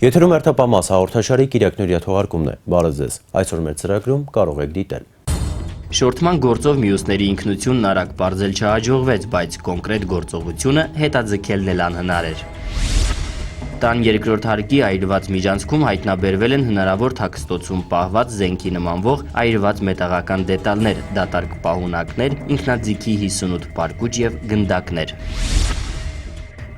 Եթերում Երթապամաս հաղորդաշարի կիրակնօրյա թողարկումն է։ Բարև ձեզ։ Այսօր մեր ծրագրում կարող եք դիտել. Շորթման գործով մյուսների ինքնությունն արագ պարզել չհաջողվեց, բայց կոնկրետ գործողությունը հետաձգելն էլ անհնար էր։ Տան երկրորդ հարկի այրված միջանցքում հայտնաբերվել են հնարավոր թաքստոցում պահված զենքի նմանվող այրված մետաղական դետալներ, դատարկ պահունակներ, ինքնաձիգի 58 պարկուճ եւ գնդակներ։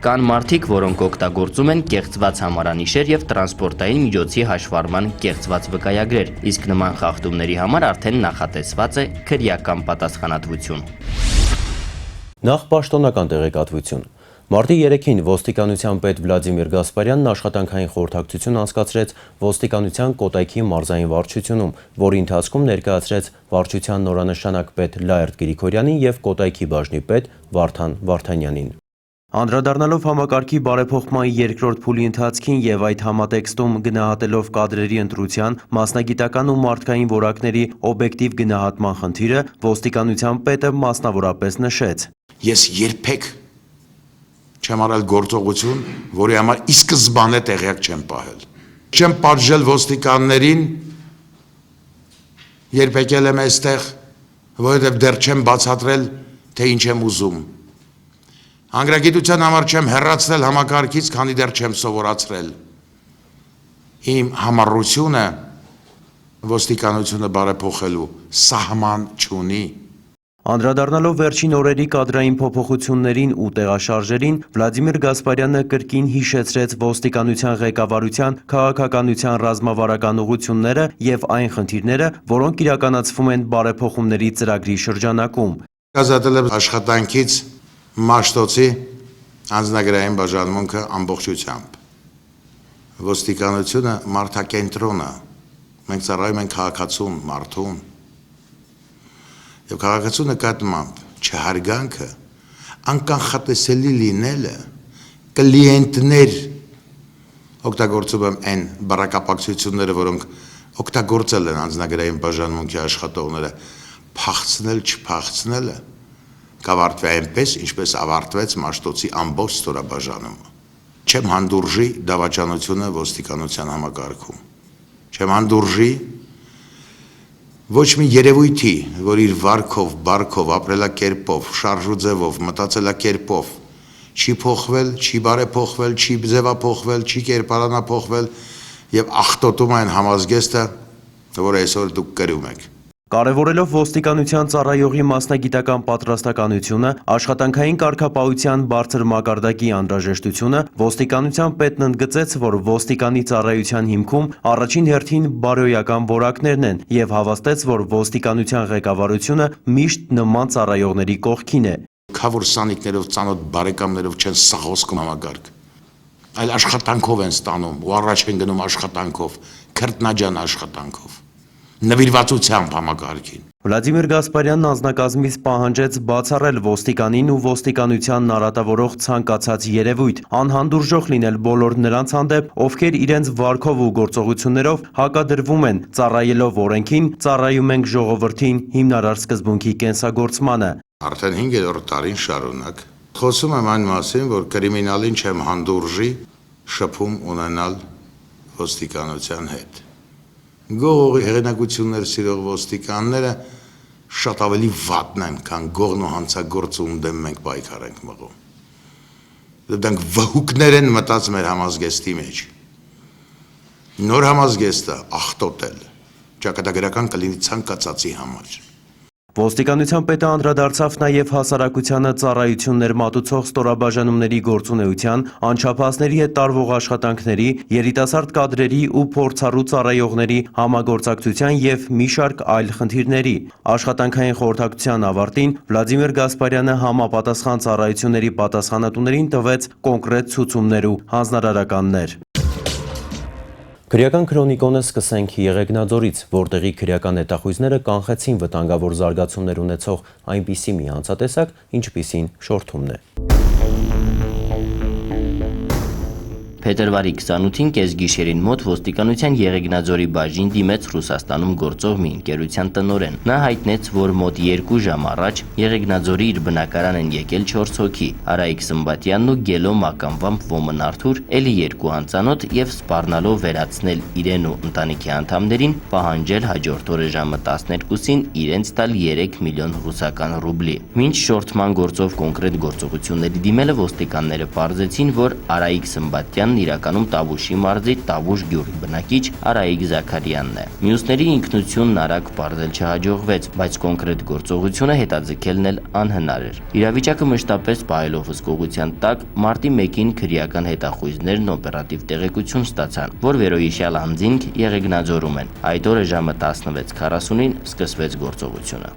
Կան մարդիկ, որոնք օգտագործում են կեղծված համարանիշեր եւ տրանսպորտային միջոցի հաշվառման կեղծված վկայագրեր, իսկ նման խախտումների համար արդեն նախատեսված է քրեական պատասխանատվություն։ Նախ պաշտոնական տեղեկատվություն։ Մարտի 3-ին ոստիկանության պետ Վլադիմիր Գասպարյանն աշխատանքային խորհրդակցություն անցկացրեց ոստիկանության Կոտայքի մարզային վարչությունում, որի ընթացքում ներկայացրեց վարչության նորանշանակ պետ Լաերտ Գրիգորյանին եւ Կոտայքի բաժնի պետ Վարդան Վարդանյանին։ Անդրադառնալով համակարգի բարեփոխման երկրորդ փուլի ընթացքին եւ այդ համատեքստում գնահատելով կադրերի ընտրության, մասնագիտական ու մարդկային որակների օբյեկտիվ գնահատման խնդիրը, ոստիկանության պետը մասնավորապես նշեց. Ես երբեք չեմ արել գործողություն, որի համար ի սկզբանե տեղյակ չեմ պահել։ Չեմ պատժել ոստիկաններին, երբ եկել եմ այստեղ, որովհետև դեռ չեմ բացատրել, թե ինչ եմ ուզում։ Անգրագիտության համար չեմ հեռացրել համակարգից, քանի դեռ չեմ սովորացրել։ Իմ համառությունը ոստիկանությունը բարեփոխելու սահման չունի։ Անդրադառնալով վերջին օրերի կադրային փոփոխություններին ու տեղաշարժերին, Վլադիմիր Գասպարյանը կրկին հիշեցրեց ոստիկանության ղեկավարության քաղաքականության ռազմավարական ուղղությունները եւ այն խնդիրները, որոնք իրականացվում են բարեփոխումների ծրագրի շրջանակում։ Ազատել եմ աշխատանքից Մաշտոցի անձնագրային բաժանմունքը ամբողջությամբ։ Ոստիկանությունը մարդակենտրոն է։ Մենք ծառայում ենք քաղաքացուն, մարդուն։ Եվ քաղաքացու նկատմամբ չհարգանքը, անկանխատեսելի լինելը, կլիենտներ օգտագործում եմ այն բառակապակցությունները, որոնք օգտագործել են անձնագրային բաժանմունքի աշխատողները, փախցնել չփախցնելը կավարտվի այնպես, ինչպես ավարտվեց Մաշտոցի ամբողջ ստորաբաժանումը։ Չեմ հանդուրժի դավաճանությունը ոստիկանության համակարգում։ Չեմ հանդուրժի ոչ մի երևույթի, որ իր վարքով, բարքով, ապրելակերպով, շարժու ձևով, մտածելակերպով չի փոխվել, չի բարեփոխվել, չի ձևափոխվել, չի կերպարանափոխվել եւ աղտոտում այն համազգեստը, որը այսօր դուք կրում եք։ Կարևորելով ոստիկանության ծառայողի մասնագիտական պատրաստականությունը, աշխատանքային կարգապահության բարձր մակարդակի անհրաժեշտությունը, ոստիկանության պետն ընդգծեց, որ ոստիկանի ծառայության հիմքում առաջին հերթին բարոյական որակներն են եւ հավաստեց, որ ոստիկանության ղեկավարությունը միշտ նման ծառայողների կողքին է։ Քավոր սանիկներով, ծանոթ բարեկամներով չեն սաղոսկում համակարգ, այլ աշխատանքով են ստանում ու առաջ են գնում աշխատանքով, քրտնաջան աշխատանքով։ Նվիրվածությամբ համակարգին։ Վլադիմիր Գասպարյանն անձնակազմից պահանջեց բացառել ոստիկանին ու ոստիկանությանն արատավորող ցանկացած երևույթ, անհանդուրժող լինել բոլոր նրանց հանդեպ, ովքեր իրենց վարքով ու գործողություններով հակադրվում են, ծառայելով օրենքին, ծառայում ենք ժողովրդին հիմնարար սկզբունքի կենսագործմանը։ Արդեն 5-րդ տարին շարունակ խոսում եմ այն մասին, որ կրիմինալին չեմ հանդուրժի շփում ունենալ ոստիկանության հետ։ Գողի հեղինակություններ սիրող ոստիկանները շատ ավելի վատն են, քան գողն ու հանցագործում դեմ մենք պայքար ենք մղում։ Դրանք վհուկներ են մտած մեր համազգեստի մեջ։ Նոր համազգեստը աղտոտել, ճակատագրական կլինի ցանկացածի համար։ Ոստիկանության պետը անդրադարձավ նաև հասարակությանը ծառայություններ մատուցող ստորաբաժանումների գործունեության, անչափահասների հետ տարվող աշխատանքների, երիտասարդ կադրերի ու փորձառու ծառայողների համագործակցության եւ մի շարք այլ խնդիրների։ Աշխատանքային խորհրդակցության ավարտին Վլադիմիր Գասպարյանը համապատասխան ծառայությունների պատասխանատուներին տվեց կոնկրետ ցուցումներ ու հանձնարարականներ։ Քրեական քրոնիկոնը սկսենք Եղեգնաձորից, որտեղի քրեական հետախույզները կանխեցին վտանգավոր զարգացումներ ունեցող այնպիսի մի հանցատեսակ, ինչպիսին շորթումն է։ Փետրվարի 28-ին կեսգիշերին մոտ ոստիկանության Եղեգնաձորի բաժին դիմեց Ռուսաստանում գործող մի ընկերության տնօրեն։ Նա հայտնեց, որ մոտ 2 ժամ առաջ Եղեգնաձորի իր բնակարան են եկել 4 հոգի՝ Արայիկ Սմբատյանն ու Գելո Մակամվամբ Ոմն Արթուր, էլի 2 անծանոթ եւ սպառնալով վերացնել իրեն ու ընտանիքի անդամներին, պահանջել հաջորդ օրը ժամը 12-ին իրենց տալ 3 միլիոն ռուսական ռուբլի։ Մինչ շորթման գործով կոնկրետ գործողությունների դիմելը ոստիկանները պարզեցին, որ Արայիկ Սմբատյանն իրականում Տավուշի մարզի Տավուշ գյուղի բնակիչ Արայիկ Զաքարյանն է։ Մյուսների ինքնությունն արագ պարզել չհաջողվեց, բայց կոնկրետ գործողությունը հետաձգելն էլ անհնար էր։ Իրավիճակը մշտապես պահելով հսկողության տակ, մարտի 1-ին քրեական հետախույզներն օպերատիվ տեղեկություն ստացան, որ վերոհիշյալ անձինք Եղեգնաձորում են։ Այդ օրը ժամը 16:40-ին սկսվեց գործողությունը։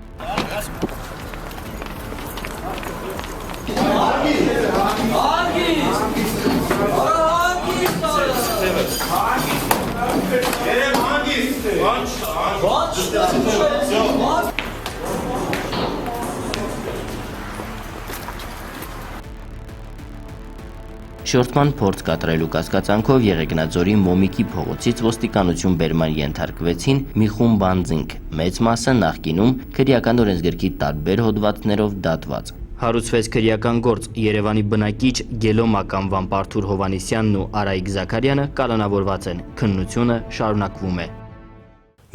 Շորթման փորձ կատարելու կասկածանքով Եղեգնաձորի Մոմիկի փողոցից ոստիկանություն բերման ենթարկվեցին մի խումբ անձինք, մեծ մասը նախկինում քրեական օրենսգրքի տարբեր հոդվածներով դատված։ Հարուցվեց քրեական գործ, Երևանի բնակիչ Գելո Մակամվամբ Արթուր Հովանեսյանն ու Արայիկ Զաքարյանը կալանավորված են, քննությունը շարունակվում է։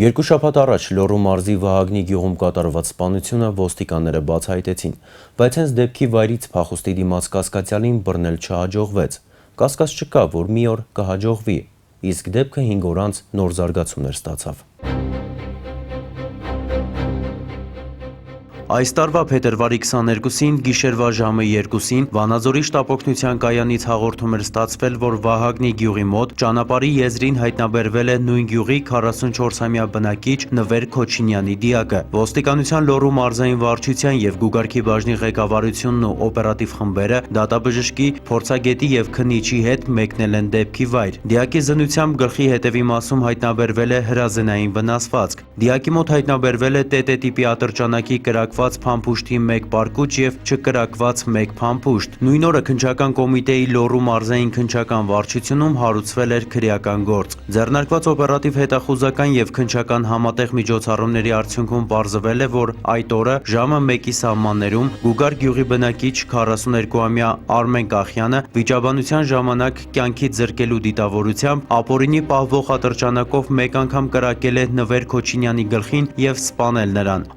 2 շաբաթ առաջ Լոռու մարզի Վահագնի գյուղում կատարված սպանությունը ոստիկանները բացահայտեցին, բայց հենց դեպքի վայրից փախուստի դիմաց կասկածյալին բռնել չհաջողվեց։ Կասկած չկա, որ մի օր կհաջողվի, իսկ դեպքը 5 օր անց նոր զարգացումներ ստացավ։ Այս տարվա փետրվարի 22-ին գիշերվա ժամը 2-ին Վանաձորի շտապօգնության կայանից հաղորդում էր ստացվել, որ Վահագնի գյուղի մոտ ճանապարհի եզրին հայտնաբերվել է նույն գյուղի 44-ամյա բնակիչ Նվեր Քոչինյանի դիակը։ Ոստիկանության Լոռու մարզային վարչության եւ Գուգարքի բաժնի ղեկավարությունն ու օպերատիվ խմբերը դատաբժշկի, փորձագետի եւ քննիչի հետ մեկնել են դեպքի վայր։ Դիակի զննությամբ գլխի հետևի մասում հայտնաբերվել է հրազենային վնասվածք։ Դիակի մոտ հայտնաբերվել է ՏՏ տիպի ատրճանակի կրակված փամփուշտի 1 պարկուճ եւ չկրակված 1 փամփուշտ։ Նույն օրը քննչական կոմիտեի Լոռու մարզային քննչական վարչությունում հարուցվել էր քրեական գործ։ Ձեռնարկված օպերատիվ հետախուզական եւ քննչական համատեղ միջոցառումների արդյունքում պարզվել է, որ այդ օրը ժամը 1-ի սահմաններում Գուգար գյուղի բնակիչ 42-ամյա Արմեն Կախյանը վիճաբանության ժամանակ կյանքից զրկելու դիտավորությամբ ապօրինի պահվող ատրճանակով 1 անգամ կրակել է Նվեր Քոչինյանի գլխին եւ սպանել նրան։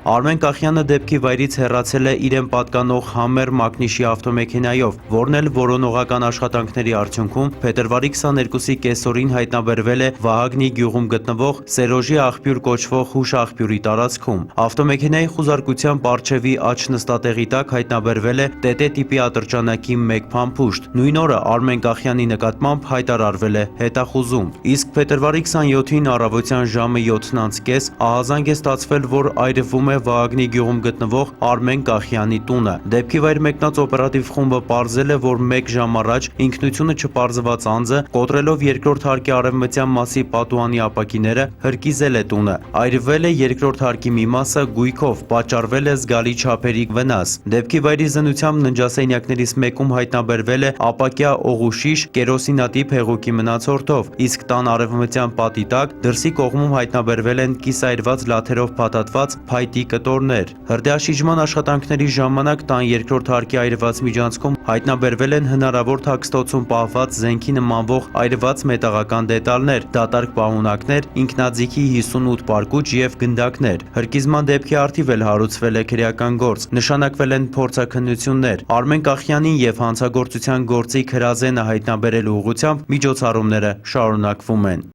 Արմեն Կախյանը դեպքի վայրից հեռացել է իրեն պատկանող Համմեր մակնիշի ավտոմեքենայով, որն էլ որոնողական աշխատանքների արդյունքում փետրվարի 22-ի կեսօրին հայտնաբերվել է Վահագնի գյուղում գտնվող Սերոժի աղբյուր կոչվող հուշ աղբյուրի տարածքում։ Ավտոմեքենայի խուզարկությամբ առջևի աջ նստատեղի տակ հայտնաբերվել է ՏՏ տիպի ատրճանակի 1 փամփուշտ։ Նույն օրը Արմեն Կախյանի նկատմամբ հայտարարվել է հետախուզում։ Իսկ փետրվարի 27-ին առավոտյան ժամը 7:30 ահազանգ է ստացվել, որ այրվում է Վահագնի գյուղում գտնվող Արմեն Կախյանի տունը։ Դեպքի վայր մեկնած օպերատիվ խումբը պարզել է, որ 1 ժամ առաջ ինքնությունը չպարզված անձը կոտրելով երկրորդ հարկի արևմտյան մասի պատուհանի ապակիները հրկիզել է տունը։ Այրվել է երկրորդ հարկի մի մասը գույքով, պատճառվել է զգալի չափերի վնաս։ Դեպքի վայրի զննությամբ ննջասենյակներից մեկում հայտնաբերվել է ապակյա օղուշիշ կերոսինատիպ հեղուկի մնացորդով, իսկ տան արևմտյան պատի տակ դրսի կողմում հայտնաբերվել են կիսայրված լաթերով փաթաթված փայտի կտորներ։ Հրդեհաշիջման աշխատանքների ժամանակ տան երկրորդ հարկի այրված միջանցքում հայտնաբերվել են հնարավոր թաքստոցում պահված զենքի նմանվող այրված մետաղական դետալներ, դատարկ պահունակներ, ինքնաձիգի 58 պարկուճ եւ գնդակներ։ Հրկիզման դեպքի առթիվ էլ հարուցվել է քրեական գործ։ Նշանակվել են փորձաքննություններ։ Արմեն Կախյանին եւ հանցագործության գործիք հրազենը հայտնաբերելու ուղղությամբ միջոցառումները շարունակվում են։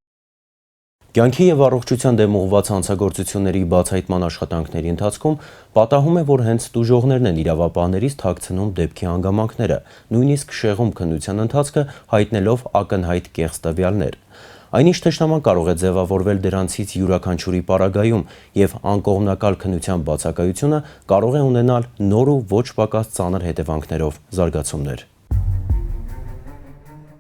Կյանքի եւ առողջության դեմ ուղղված հանցագործությունների բացահայտման աշխատանքների ընթացքում պատահում է, որ հենց տուժողներն են իրավապահներից թաքցնում դեպքի հանգամանքները, նույնիսկ շեղում քննության ընթացքը հայտնելով ակնհայտ կեղծ տվյալներ։ Այնինչ թշնաման կարող է ձևավորվել դրանցից յուրաքանչյուրի պարագայում եւ անկողմնակալ քննության բացակայությունը կարող է ունենալ նոր ու ոչ պակաս ծանր հետևանքներով զարգացումներ։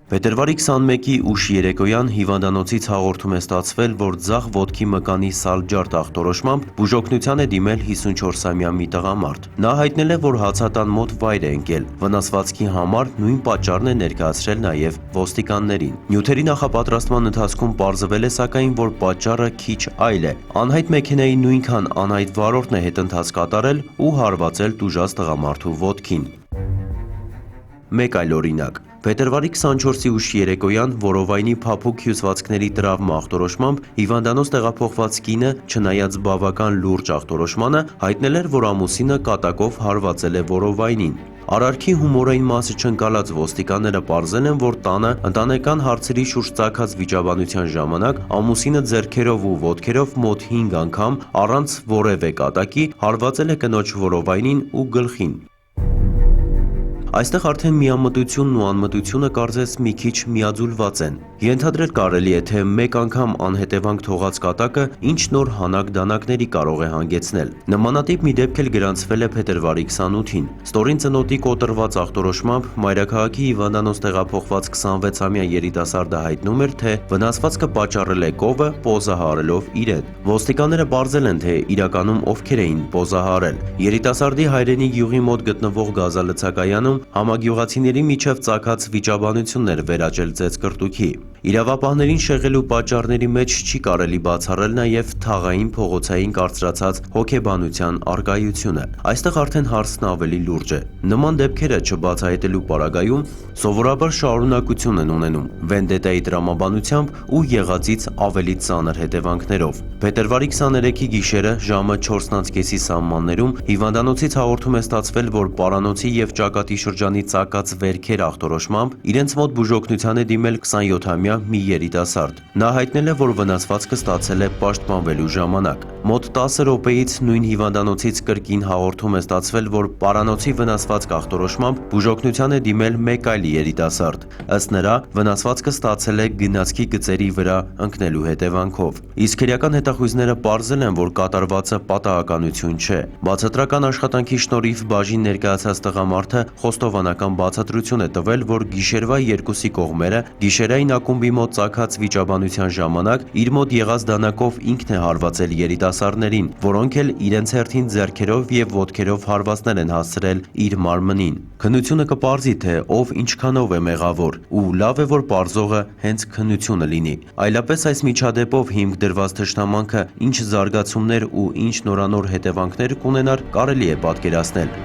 Փետրվարի 21-ի ուշ երեկոյան հիվանդանոցից հաղորդում է ստացվել, որ ձախ ոտքի մկանի սալջարդ ախտորոշմամբ բուժօգնության է դիմել 54-ամյա մի տղամարդ։ Նա հայտնել է, որ հացատան մոտ վայր է ընկել։ Վնասվածքի համար նույն պատճառն է ներկայացրել նաև ոստիկաններին։ Նյութերի նախապատրաստման ընթացքում պարզվել է սակայն, որ պատճառը քիչ այլ է։ Անհայտ մեքենայի նույնքան անհայտ վարորդն է հետընթաց կատարել ու հարվածել տուժած տղամարդու ոտքին։ Մեկ այլ օրինակ։ Փետրվարի 24-ի ուշ երեկոյան որովայնի փափուկ հյուսվածքների տրավմա ախտորոշմամբ հիվանդանոց տեղափոխված կինը, չնայած բավական լուրջ ախտորոշմանը, հայտնել էր, որ ամուսինը կատակով հարվածել է որովայնին։ Արարքի հումորային մասը չընկալած ոստիկանները պարզել են, որ տանը ընտանեկան հարցերի շուրջ ծագած վիճաբանության ժամանակ ամուսինը ձեռքերով ու ոտքերով մոտ 5 անգամ առանց որևէ կատակի հարվածել է կնոջ որովայնին ու գլխին։ Այստեղ արդեն միամտությունն ու անմտությունը կարծես մի քիչ միաձուլված են։ Ենթադրել կարելի է, թե մեկ անգամ անհետևանք թողած կատակը ինչ նոր հանակ-դանակների կարող է հանգեցնել։ Նմանատիպ մի դեպք էլ գրանցվել է փետրվարի 28-ին։ Ստորին ծնոտի կոտրված ախտորոշմամբ մայրաքաղաքի հիվանդանոց տեղափոխված 26-ամյա երիտասարդը հայտնում էր, թե վնասվածքը պատճառել է կովը պոզահարելով իրեն։ Ոստիկանները պարզել են, թե իրականում ովքեր էին պոզահարել։ Երիտասարդի հայրենի գյուղի մոտ գտնվող գազալցակայանում համագյուղացիների միջև ծագած վիճաբանությունն էր վերաճել ծեծկռտուքի։ Իրավապահներին շեղելու պատճառների մեջ չի կարելի բացառել նաև թաղային փողոցային կարծրացած հոգեբանության առկայությունը։ Այստեղ արդեն հարցն ավելի լուրջ է։ Նման դեպքերը չբացահայտելու պարագայում սովորաբար շարունակություն են ունենում վենդետայի տրամաբանությամբ ու եղածից ավելի ծանր հետևանքներով։ Փետրվարի 23-ի գիշերը ժամը 4:30-ի սահմաններում հիվանդանոցից հաղորդում է ստացվել, որ պարանոցի և ճակատի շրջանի ծակած վերքեր ախտորոշմամբ իրենց մոտ բուժօգնության է դիմել 27-ամյա մի երիտասարդ։ Նա հայտնել է, որ վնասվածքը ստացել է պաշտպանվելու ժամանակ։ Մոտ 10 րոպեից նույն հիվանդանոցից կրկին հաղորդում է ստացվել, որ պարանոցի վնասվածք ախտորոշմամբ բուժօգնության է դիմել մեկ այլ երիտասարդ։ Ըստ նրա, վնասվածքը ստացել է գնացքի գծերի վրա ընկնելու հետևանքով։ Իսկ քրեական հետախույզները պարզել են, որ կատարվածը պատահականություն չէ։ Բացատրական աշխատանքի շնորհիվ բաժին ներկայացած տղամարդը խոստովանական բացատրություն է տվել, որ գիշերվա 2-ի կողմերը գիշերային ակումբի մոտ ծագած վիճաբանության ժամանակ իր մոտ եղած դանակով ինքն է հարվածել երիտասարդներին, որոնք էլ իրենց հերթին ձեռքերով և ոտքերով հարվածներ են հասցրել իր մարմնին։ Քննությունը կպարզի, թե ով ինչքանով է մեղավոր, ու լավ է, որ պարզողը հենց քննությունը լինի։ Այլապես այս միջադեպով հիմք դրված թշնամանքը ինչ զարգացումներ ու ինչ նորանոր հետևանքներ կունենար, կարելի է պատկերացնել։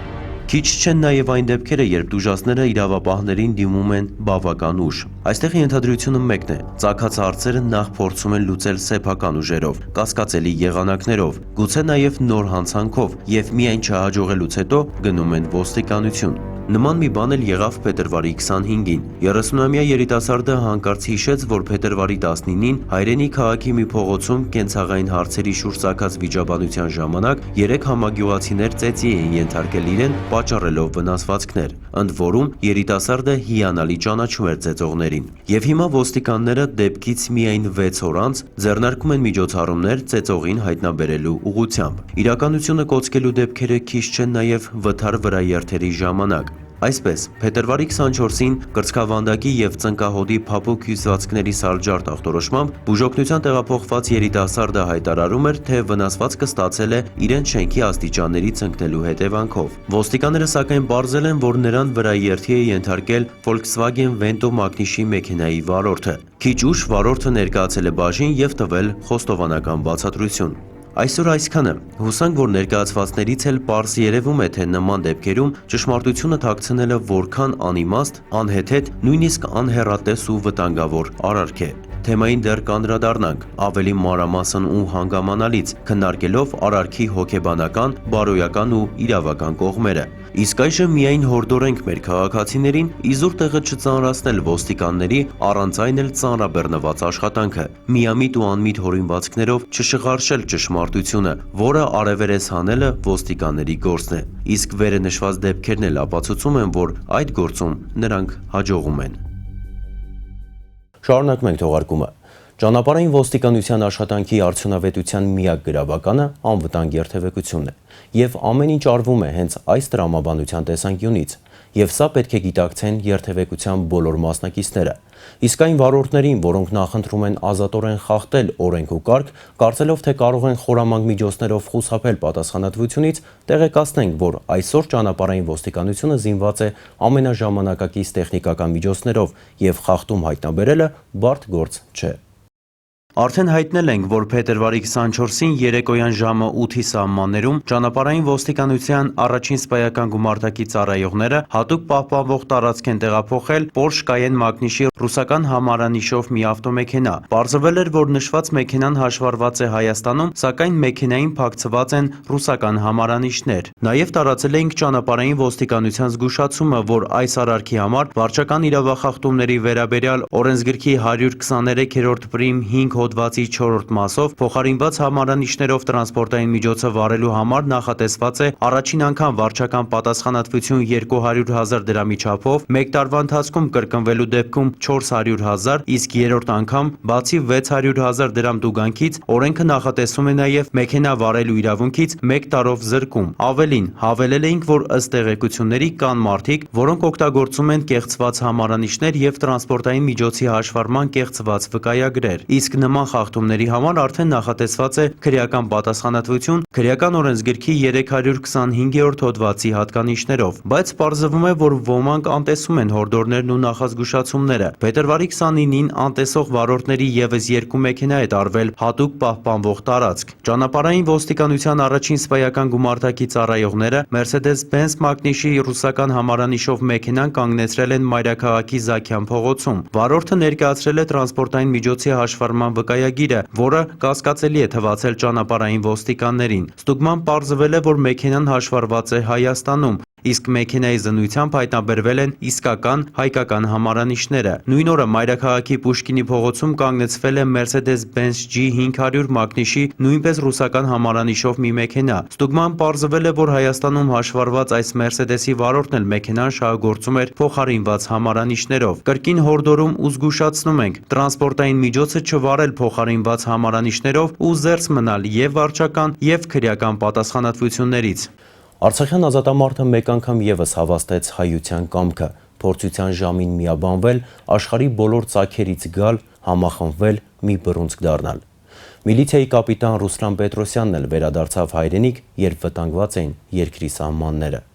Քիչ չեն նաև այն դեպքերը, երբ տուժածները իրավապահներին դիմում են բավական ուշ։ Այստեղ ենթադրությունը մեկն է՝ ծագած հարցերը նախ փորձում են լուծել սեփական ուժերով, կասկածելի եղանակներով, գուցե նաև նոր հանցանքով և միայն չհաջողելուց հետո գնում են ոստիկանություն։ Նման մի բան էլ եղավ փետրվարի 25-ին։ 30-ամյա երիտասարդը հանկարծ հիշեց, որ փետրվարի 19-ին հայրենի քաղաքի մի փողոցում կենցաղային հարցերի շուրջ ծագած վիճաբանության ժամանակ 3 համագյուղացիներ ծեծի էին ենթարկել իրեն, պատճառելով վնասվածքներ։ Ընդ որում երիտասարդը հիանալի ճանաչում էր ծեծողներին։ Եվ հիմա ոստիկանները դեպքից միայն 6 օր անց ձեռնարկում են միջոցառումներ ծեծողին հայտնաբերելու ուղղությամբ։ Իրականությունը կոծկելու դեպքերը քիչ չեն նաև վթար վրա երթերի ժամանակ։ Այսպես, փետրվարի 24-ին կրծքավանդակի և ծնկահոդի փափուկ հյուսվածքների սալջարդ ախտորոշմամբ բուժօգնության տեղափոխված երիտասարդը հայտարարում էր, թե վնասվածքը ստացել է իրենց շենքի աստիճաններից ընկնելու հետևանքով։ Ոստիկանները սակայն պարզել են, որ նրան վրա երթի է ենթարկել Volkswagen Vento Magnishi մեքենայի վարորդը։ Քիչ ուշ վարորդը ներկայացել է բաժին և տվել խոստովանական բացատրություն։ Այսօր այսքանը։ Հուսանք, որ ներկայացվածներից էլ պարզ երևում է, թե նման դեպքերում ճշմարտությունը թաքցնելը որքան անիմաստ, անհեթեթ, նույնիսկ անհեռատես ու վտանգավոր արարք է։ Թեմային դեռ կանդրադառնանք ավելի մանրամասն ու հանգամանալից, քննարկելով արարքի հոգեբանական, բարոյական ու իրավական կողմերը։ Իսկ այժմ միայն հորդորենք մեր քաղաքացիներին իզուր տեղը չծանրացնել ոստիկանների առանց այն էլ ծանրաբեռնված աշխատանքը, միամիտ ու անմիտ հորինվածքներով չշղարշել ճշմարտությունը, որը արևերես հանելը ոստիկանների գործն է։ Իսկ վերը նշված դեպքերն էլ ապացուցում են, որ այդ գործում նրանք հաջողում են։ Շարունակում ենք թողարկումը։ Ճանապարհային ոստիկանության աշխատանքի արդյունավետության միակ գրավականը անվտանգ երթևեկությունն է, եւ ամեն ինչ արվում է հենց այս տրամաբանության տեսանկյունից, եւ սա պետք է գիտակցեն երթևեկության բոլոր մասնակիցները։ Իսկ այն վարորդներին, որոնք նախընտրում են ազատորեն խախտել օրենք ու կարգ, կարծելով թե կարող են խորամանկ միջոցներով խուսափել պատասխանատվությունից, տեղեկացնենք, որ այսօր ճանապարհային ոստիկանությունը զինված է ամենաժամանակակից տեխնիկական միջոցներով եւ խախտում հայտնաբերելը բարդ գործ չէ։ Արդեն հայտնել ենք, որ փետրվարի 24-ին երեկոյան ժամը 8-ի սահմաններում ճանապարհային ոստիկանության առաջին սպայական գումարտակի ծառայողները հատուկ պահպանվող տարածք են տեղափոխել Porsche Cayenne Magnish-ի ռուսական համարանիշով մի ավտոմեքենա։ Պարզվել էր, որ նշված մեքենան հաշվառված է Հայաստանում, սակայն մեքենային փակցված են ռուսական համարանիշներ։ Նաև տարածել ենք ճանապարհային ոստիկանության զգուշացումը, որ այս արարքի համար վարչական իրավախախտումների վերաբերյալ օրենսգրքի 123-րդ պրիմ 5 հոդվածի 4-րդ մասով փոխարինված համարանիշներով տրանսպորտային միջոցը վարելու համար նախատեսված է առաջին անգամ վարչական պատասխանատվություն 200,000 դրամի չափով, մեկ տարվա ընթացքում կրկնվելու դեպքում 400,000, իսկ երրորդ անգամ բացի 600,000 դրամ տուգանքից օրենքը նախատեսում է նաև մեքենա վարելու իրավունքից 1 տարով զրկում։ Ավելին, հավելել էինք, որ ըստ տեղեկությունների կան մարդիկ, որոնք օգտագործում են կեղծված համարանիշներ եւ տրանսպորտային միջոցի հաշվառման կեղծված վկայագրեր։ Իսկ նման խախտումների համար արդեն նախատեսված է քրեական պատասխանատվություն քրեական օրենսգրքի 325-րդ հոդվածի հատկանիշներով, բայց պարզվում է, որ ոմանք անտեսում են հորդորներն ու նախազգուշացումները։ Փետրվարի 29-ին անտեսող վարորդների եւս 2 մեքենա է տարվել հատուկ պահպանվող տարածք։ Ճանապարհային ոստիկանության առաջին սպայական գումարտակի ծառայողները Mercedes-Benz Magnish-ի ռուսական համարանիշով մեքենան կանգնեցրել են Մայրաքաղաքի Զաքյան փողոցում։ Վարորդը ներկայացրել է տրանսպորտային միջոցի հաշվառման վկայագիրը, որը կասկածելի է թվացել ճանապարհային ոստիկաններին։ Ստուգման պարզվել է, որ մեքենան հաշվառված է Հայաստանում, իսկ մեքենայի զննությամբ հայտնաբերվել են իսկական հայկական համարանիշները։ Նույն օրը Մայրաքաղաքի Պուշկինի փողոցում կանգնեցվել է Mercedes-Benz G500 Magnish-ի նույնպես ռուսական համարանիշով մի մեքենա։ Ստուգման պարզվել է, որ Հայաստանում հաշվառված այս Mercedes-ի վարորդն էլ մեքենան շահագործում էր փոխարինված համարանիշներով։ Կրկին հորդորում ու զգուշացնում ենք, տրանսպորտային միջոցը չվարել փոխարինված համարանիշներով ու զերծ մնալ եւ վարչական եւ քրեական պատասխանատվություններից։ Արցախյան ազատամարտը մեկ անգամ եւս հավաստեց հայության կամքը, փորձության ժամին միաբանվել, աշխարհի բոլոր ծագերից գալ, համախմբվել, մի բռունցք դառնալ։ Միլիցիայի կապիտան Ռուսլան Պետրոսյանն էլ վերադարձավ հայրենիք, երբ վտանգված էին երկրի սահմանները։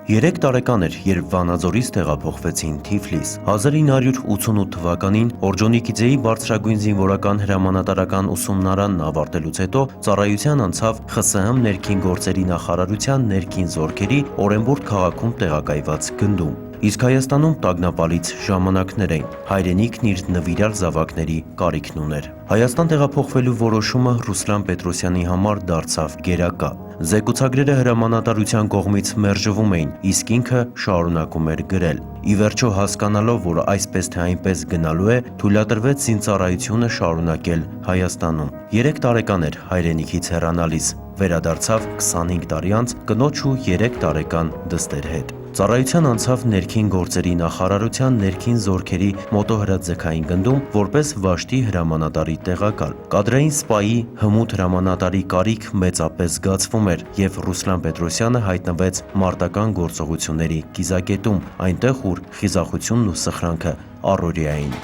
3 տարեկան էր, երբ Վանաձորից տեղափոխվեցին Թիֆլիս։ 1988 թվականին Օրջոնիկիձեի բարձրագույն զինվորական հրամանատարական ուսումնարանն ավարտելուց հետո ծառայության անցավ ԽՍՀՄ ներքին գործերի նախարարության ներքին զորքերի Օրենբուրգ քաղաքում տեղակայված գնդում։ Իսկ Հայաստանում տագնապալից ժամանակներ էին, հայրենիքն իր նվիրյալ զավակների կարիքն ուներ։ Հայաստան տեղափոխվելու որոշումը Ռուսլան Պետրոսյանի համար դարձավ գերակա։ Զեկուցագրերը հրամանատարության կողմից մերժվում էին, իսկ ինքը շարունակում էր գրել։ Ի վերջո հասկանալով, որ այսպես թե այնպես գնալու է, թույլատրվեց զինծառայությունը շարունակել Հայաստանում։ 3 տարեկան էր հայրենիքից հեռանալիս, վերադարձավ 25 տարի անց կնոջ ու 3 տարեկան դստեր հետ։ Ծառայության անցավ ներքին գործերի նախարարության ներքին զորքերի մոտոհրաձգային գնդում որպես վաշտի հրամանատարի տեղակալ։ Կադրային սպայի հմուտ հրամանատարի կարիք մեծապես զգացվում էր եւ Ռուսլան Պետրոսյանը հայտնվեց մարտական գործողությունների կիզակետում, այնտեղ ուր խիզախությունն ու սխրանքը առօրյա էին։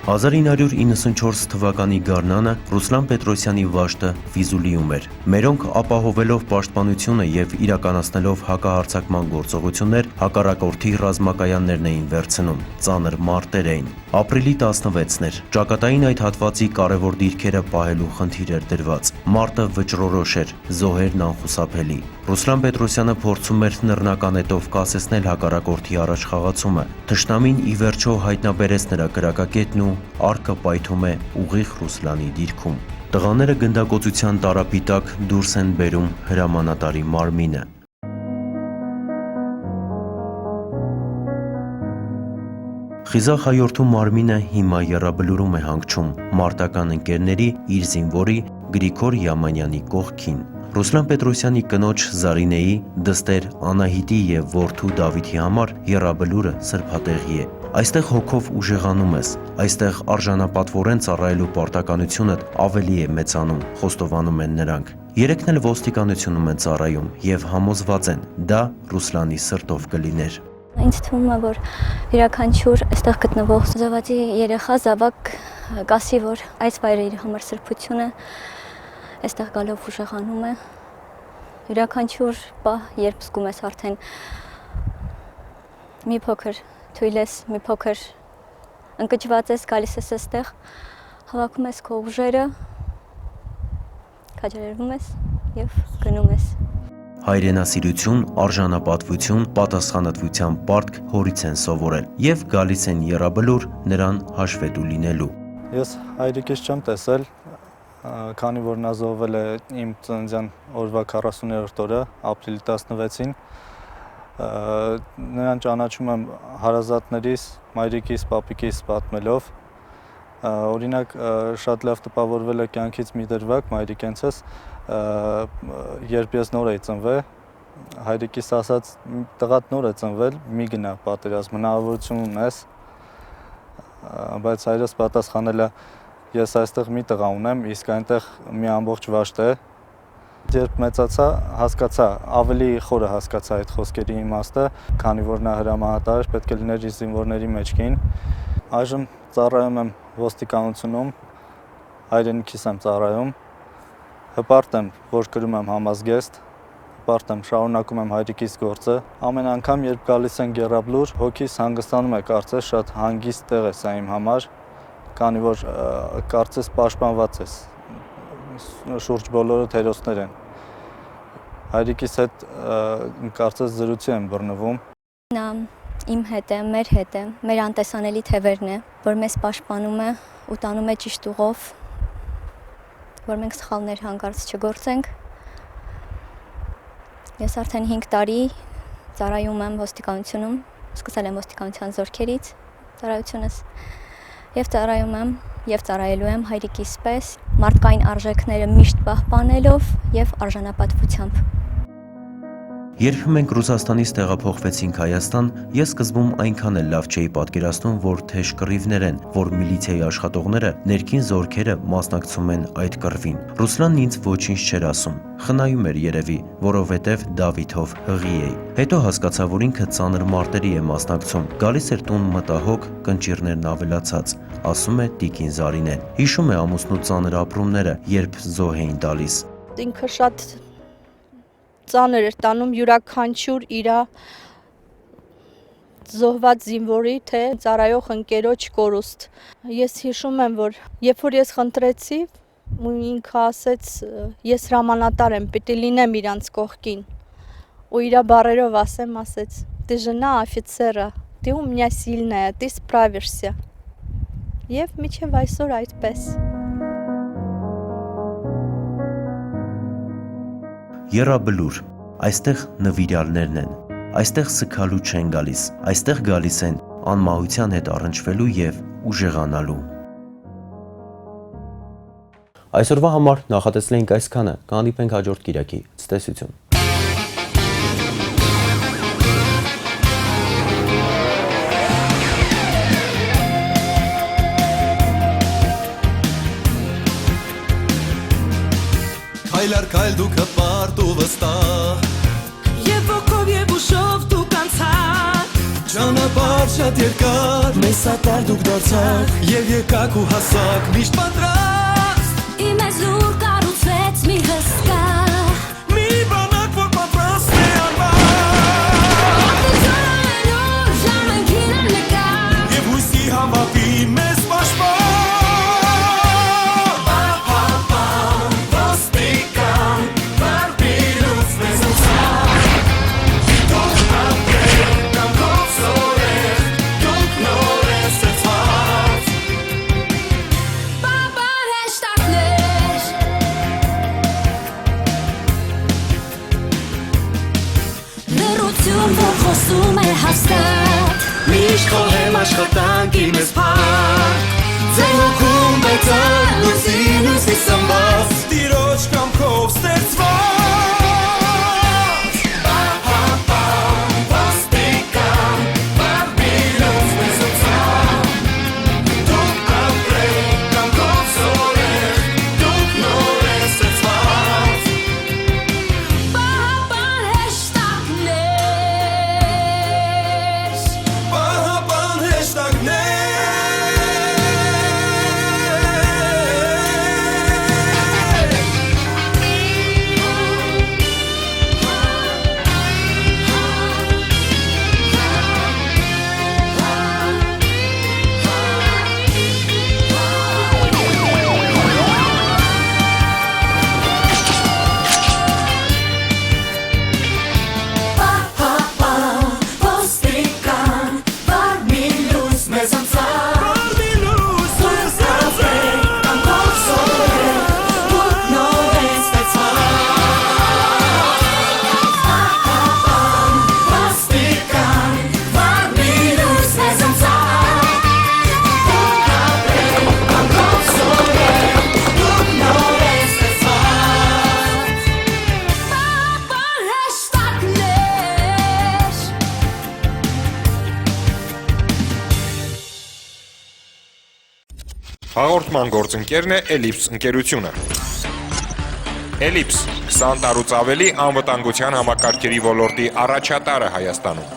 1994 թվականի գարնանը Ռուսլան Պետրոսյանի վաշտը Ֆիզուլիում էր։ Մերոնք ապահովելով պաշտպանությունը եւ իրականացնելով հակահարձակման գործողություններ հակառակորդի ռազմակայաններն էին վերցնում։ Ծանր մարտեր էին։ Ապրիլի 16-ն էր։ Ճակատային այդ հատվածի կարևոր դիրքերը պահելու խնդիր էր դրված։ Մարտը վճռորոշ էր, զոհերն անխուսափելի։ Ռուսլան Պետրոսյանը փորձում էր նռնականետով կասեցնել հակառակորդի առաջխաղացումը։ Թշնամին ի վերջո հայտնաբերեց նրա կրակակետն ու արկը պայթում է ուղիղ Ռուսլանի դիրքում։ Տղաները գնդակոծության տարապի տակ դուրս են բերում հրամանատարի մարմինը։ Խիզախ հայորդու մարմինը հիմա եռաբլուրում է հանգչում մարտական ընկերների իր զինվորի Գրիգոր Յամանյանի կողքին։ Ռուսլան Պետրոսյանի կնոջ Զարինեի, դստեր Անահիտի եւ որդու Դավիթի համար եռաբլուրը սրբատեղի է։ Այստեղ հոգով ուժեղանում ես, այստեղ արժանապատվորեն ծառայելու պարտականությունդ ավելի է մեծանում, խոստովանում են նրանք։ Երեքն էլ ոստիկանությունում են ծառայում եւ համոզված են, դա Ռուսլանի սրտով կլիներ։ Ինձ թվում է, որ յուրաքանչյուր այստեղ գտնվող զավակի երեխա զավակ կասի, որ այս վայրը իր համար սրբություն է, այստեղ գալով ուժեղանում է։ Յուրաքանչյուր պահ, երբ զգում ես արդեն մի փոքր թույլ ես, մի փոքր ընկճված ես, գալիս ես այստեղ, հավաքում ես քո ուժերը, քաջալերվում ես եւ գնում ես։ Հայրենասիրություն, արժանապատվություն, պատասխանատվության պարտք հորից են սովորել եւ գալիս են եռաբլուր նրան հաշվետու լինելու։ Ես հայրիկից չեմ տեսել, քանի որ նա զոհվել է իմ ծննդյան օրվա 40-րդ օրը, ապրիլի 16-ին։ Նրան ճանաչում եմ հարազատներիս, մայրիկիս, պապիկիս պատմելով։ Օրինակ շատ լավ տպավորվել է կյանքից մի դրվագ մայրիկենցս, երբ ես նոր էի ծնվել, հայրիկիս ասաց տղատ նոր է ծնվել, մի գնա պատերազմ, հնարավորություն ունես, բայց հայրս պատասխանել է ես այստեղ մի տղա ունեմ, իսկ այնտեղ մի ամբողջ վաշտ է։ Երբ մեծացա, հասկացա, ավելի խորը հասկացա այդ խոսքերի իմաստը, քանի որ նա հրամանատար էր, պետք է լիներ իր զինվորների մեջքին։ Այժմ ծառայում եմ ոստիկանությունում, հայրենիքիս եմ ծառայում, հպարտ եմ, որ կրում եմ համազգեստ, հպարտ եմ, շարունակում եմ հայրիկիս գործը։ Ամեն անգամ, երբ գալիս են եռաբլուր, հոգիս հանգստանում է, կարծես շատ հանգիստ տեղ է սա իմ համար, քանի որ կարծես պաշտպանված ես, շուրջ բոլորը հերոսներ են։ Հայրիկիս հետ կարծես զրույցի եմ բռնվում։ Նա իմ հետ է, մեր անտեսանելի թևերն է, որ մեզ պաշտպանում է ու տանում է ճիշտ ուղով, որ մենք սխալներ հանկարծ չգործենք։ Ես արդեն 5 տարի ծառայում եմ ոստիկանությունում, սկսել եմ ոստիկանության զորքերից ծառայությունս եւ ծառայում եմ եւ ծառայելու եմ հայրիկիս պես, մարդկային արժեքները միշտ պահպանելով եւ արժանապատվությամբ։ Երբ մենք Ռուսաստանից տեղափոխվեցինք Հայաստան, ես սկզբում այնքան էլ լավ չէի պատկերացնում, որ թեժ կռիվներ են, որ միլիցիայի աշխատողները, ներքին զորքերը մասնակցում են այդ կռվին։ Ռուսլանն ինձ ոչինչ չէր ասում, խնայում էր երևի, որովհետև Դավիթով հղի էի։ Հետո հասկացա, որ ինքը ծանր մարտերի է մասնակցում, գալիս էր տուն մտահոգ, կնճիռներն ավելացած, ասում է Տիկին Զարինեն։ Հիշում է ամուսնու ծանր ապրումները, երբ զոհ էին տալիս։ Ինքը շատ ծանր էր տանում յուրաքանչյուր իրա զոհված զինվորի թե ծառայող ընկերոջ կորուստ։ Ես հիշում եմ, որ երբ որ ես խնդրեցի, ու ինքը ասեց, ես հրամանատար եմ, պիտի լինեմ իրանց կողքին։ Ու իրա բառերով ասեց, ты жена офицера, ты у меня сильная, ты справишься։ Եվ մինչև այսօր այդպես։ Եռաբլուր, այստեղ նվիրյալներն են, այստեղ սգալու չեն գալիս, այստեղ գալիս են անմահության հետ առնչվելու եւ ուժեղանալու։ Այսօրվա համար նախատեսել այսքանը, կհանդիպենք հաջորդ կիրակի, ցտեսություն։ Քայլար քայլ դու կպարտ ու վստահ Եվ ոգով և ուշով դուք անցաք Ճանապարհ շատ երկար մեզ սատար դուք դարձաք Եվ եկաք ու հասաք միշտ պատրաստ Իմ էզուր կառուցվեց մի հսկա Մի բանակ որ պատրաստ է անվար Ատիցանու ժամանքին աննկար Եվ հույսի համապի մեզ պաշտպան Որ խոսում է հաստատ Միշտ խոհեմ աշխատանք իմես փակ Ձեր հոգում բեցան լույսի սմված Տիրոջ կամքով ստեղծված Հաղորդման գործընկերն է Էլիպս ընկերությունը։ Էլիպս 20 տարուց ավելի անվտանգության համակարգերի ոլորտի առաջատարը Հայաստանում։